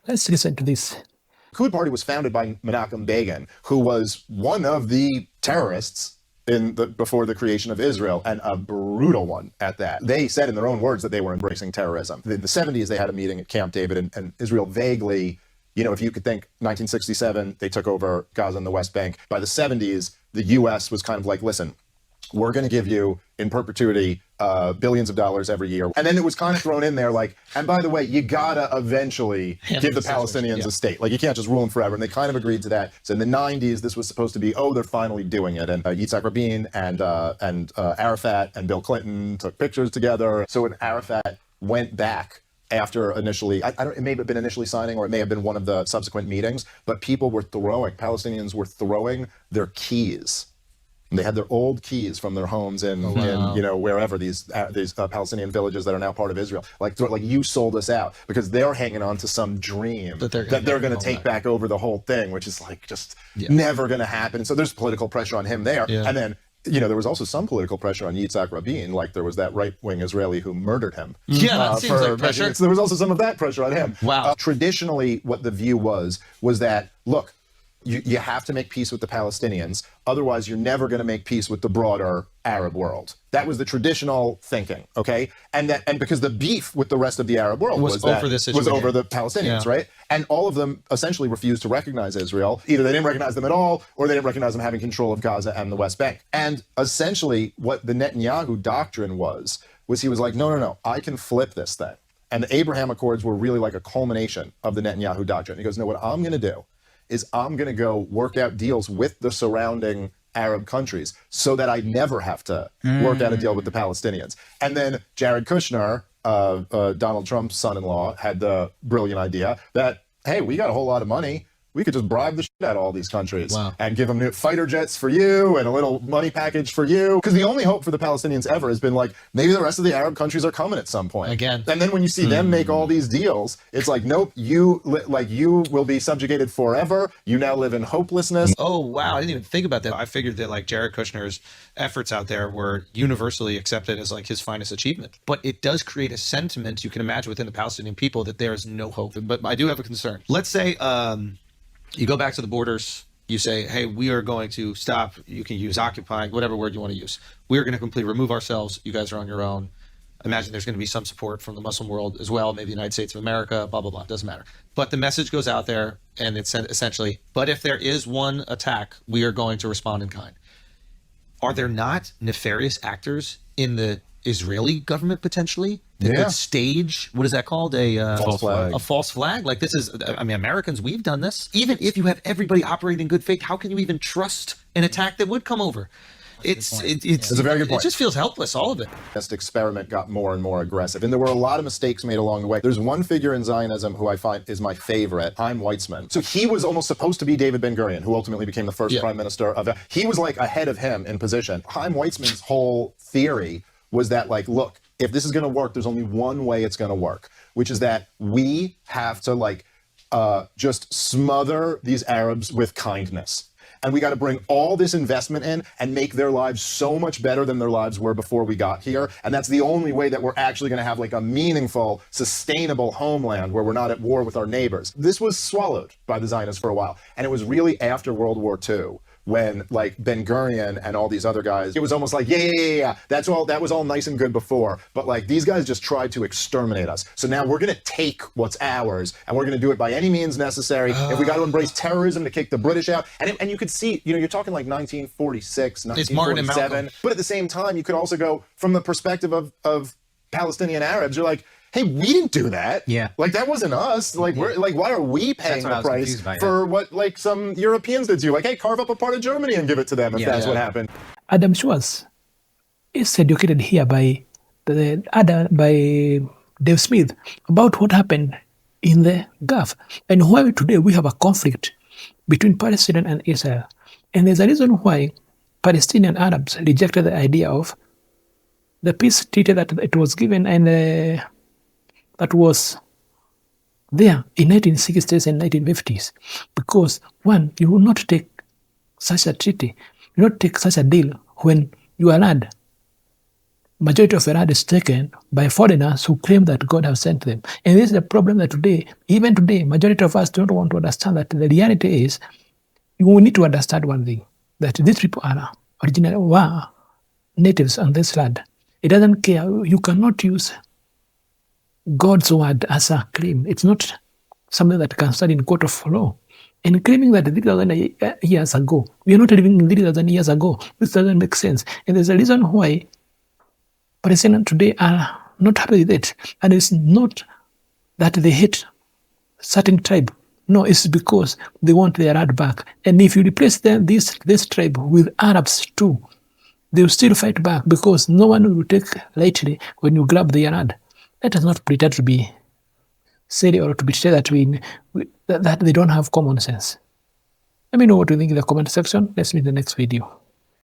Let's listen to this. The Quds Party was founded by Menachem Begin, who was one of the terrorists before the creation of Israel, and a brutal one at that. They said in their own words that they were embracing terrorism. In the 70s, they had a meeting at Camp David, and Israel vaguely, if you could think 1967, they took over Gaza and the West Bank. By the 70s, the US was kind of like, listen, we're going to give you in perpetuity billions of dollars every year. And then it was kind of thrown in there like, and by the way, you gotta eventually give the Palestinians a state. Like, you can't just rule them forever. And they kind of agreed to that. So in the 90s, this was supposed to be, they're finally doing it. And Yitzhak Rabin and Arafat and Bill Clinton took pictures together. So when Arafat went back after initially, it may have been initially signing, or it may have been one of the subsequent meetings, but Palestinians were throwing their keys. And they had their old keys from their homes in wherever these Palestinian villages that are now part of Israel. Like you sold us out, because they're hanging on to some dream that they're going to take back over the whole thing, which is like just never going to happen. So there's political pressure on him there. Yeah. And then, there was also some political pressure on Yitzhak Rabin. Like, there was that right-wing Israeli who murdered him. Yeah, that seems like pressure. So there was also some of that pressure on him. Wow. Traditionally, what the view was that, look, you have to make peace with the Palestinians, otherwise you're never going to make peace with the broader Arab world. That was the traditional thinking, okay? And because the beef with the rest of the Arab world was over the Palestinians, right? And all of them essentially refused to recognize Israel. Either they didn't recognize them at all, or they didn't recognize them having control of Gaza and the West Bank. And essentially what the Netanyahu doctrine was he was like, no, I can flip this thing. And the Abraham Accords were really like a culmination of the Netanyahu doctrine. He goes, no, what I'm going to do is I'm going to go work out deals with the surrounding Arab countries so that I never have to work out a deal with the Palestinians. And then Jared Kushner, Donald Trump's son-in-law, had the brilliant idea that, hey, we got a whole lot of money. We could just bribe the shit out of all these countries and give them new fighter jets for you and a little money package for you. Because the only hope for the Palestinians ever has been like, maybe the rest of the Arab countries are coming at some point. Again. And then when you see them make all these deals, it's like, nope, you will be subjugated forever. You now live in hopelessness. Oh, wow. I didn't even think about that. I figured that like Jared Kushner's efforts out there were universally accepted as like his finest achievement. But it does create a sentiment, you can imagine, within the Palestinian people that there is no hope. But I do have a concern. Let's say, you go back to the borders, you say, hey, we are going to stop, you can use occupying, whatever word you want to use. We're going to completely remove ourselves. You guys are on your own. Imagine there's going to be some support from the Muslim world as well, maybe the United States of America, blah, blah, blah, doesn't matter. But the message goes out there, and it's essentially, but if there is one attack, we are going to respond in kind. Are there not nefarious actors in the Israeli government potentially that could stage, what is that called? False flag. A false flag? Like, this is, Americans, we've done this. Even if you have everybody operating in good faith, how can you even trust an attack that would come over? It's a very good point. It just feels helpless, all of it. This experiment got more and more aggressive, and there were a lot of mistakes made along the way. There's one figure in Zionism who I find is my favorite, Chaim Weizmann. So he was almost supposed to be David Ben-Gurion, who ultimately became the first prime minister of. He was like ahead of him in position. Chaim Weizmann's whole theory was that, like, look, if this is going to work, there's only one way it's going to work, which is that we have to just smother these Arabs with kindness. And we got to bring all this investment in and make their lives so much better than their lives were before we got here. And that's the only way that we're actually going to have like a meaningful, sustainable homeland where we're not at war with our neighbors. This was swallowed by the Zionists for a while. And it was really after World War II when like Ben-Gurion and all these other guys, it was almost like, yeah, that was all nice and good before. But like these guys just tried to exterminate us. So now we're going to take what's ours and we're going to do it by any means necessary. If we got to embrace terrorism to kick the British out. And you could see, you're talking like 1946, 1947. But at the same time, you could also go from the perspective of Palestinian Arabs. You're like, hey, we didn't do that. Yeah. Like, that wasn't us. Like, we're like, why are we paying the price for what, like, some Europeans did do? Like, hey, carve up a part of Germany and give it to them if that's what happened. Andrew Schulz is educated here by Dave Smith about what happened in the Gulf and why today we have a conflict between Palestine and Israel. And there's a reason why Palestinian Arabs rejected the idea of the peace treaty that it was given and that was there in 1960s and 1950s. Because, one, you will not take such a treaty, you will not take such a deal when you are allowed majority of the land is taken by foreigners who claim that God has sent them. And this is a problem that today, even today, majority of us don't want to understand that the reality is, we need to understand one thing, that these people are originally were natives on this land. It doesn't care. You cannot use God's word as a claim. It's not something that can stand in court of law. And claiming that 3,000 years ago, we are not living in 3,000 years ago, this doesn't make sense. And there's a reason why Palestinians today are not happy with it. And it's not that they hate certain tribe. No, it's because they want their land back. And if you replace this tribe with Arabs too, they will still fight back because no one will take lightly when you grab their land. Let us not pretend to be silly or to betray that that they don't have common sense. Let me know what you think in the comment section. Let's meet in the next video.